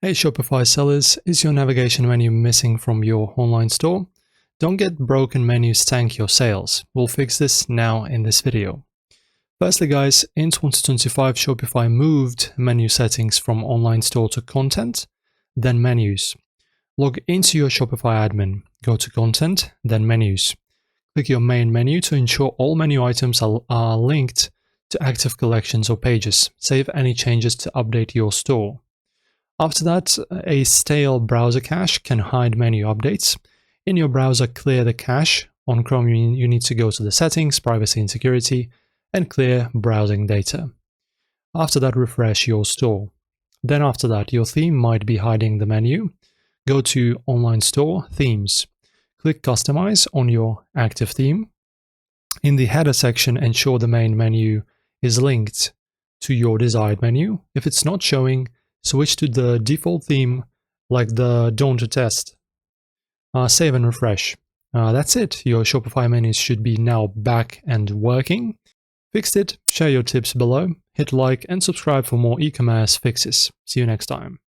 Hey Shopify sellers, is your navigation menu missing from your online store? Don't get broken menus tank your sales. We'll fix this now in this video. Firstly guys, in 2025 Shopify moved menu settings from online store to content, then menus. Log into your Shopify admin, go to content, then menus. Click your main menu to ensure all menu items are linked to active collections or pages. Save any changes to update your store. After that, a stale browser cache can hide menu updates. In your browser, clear the cache. On Chrome, you need to go to the settings, privacy and security, and clear browsing data. After that, refresh your store. Then after that, your theme might be hiding the menu. Go to Online Store, Themes. Click Customize on your active theme. In the header section, ensure the main menu is linked to your desired menu. If it's not showing, switch to the default theme like the Dawn to Test. Save and refresh. That's it. Your Shopify menus should be now back and working. Fixed it? Share your tips below. Hit like and subscribe for more e-commerce fixes. See you next time.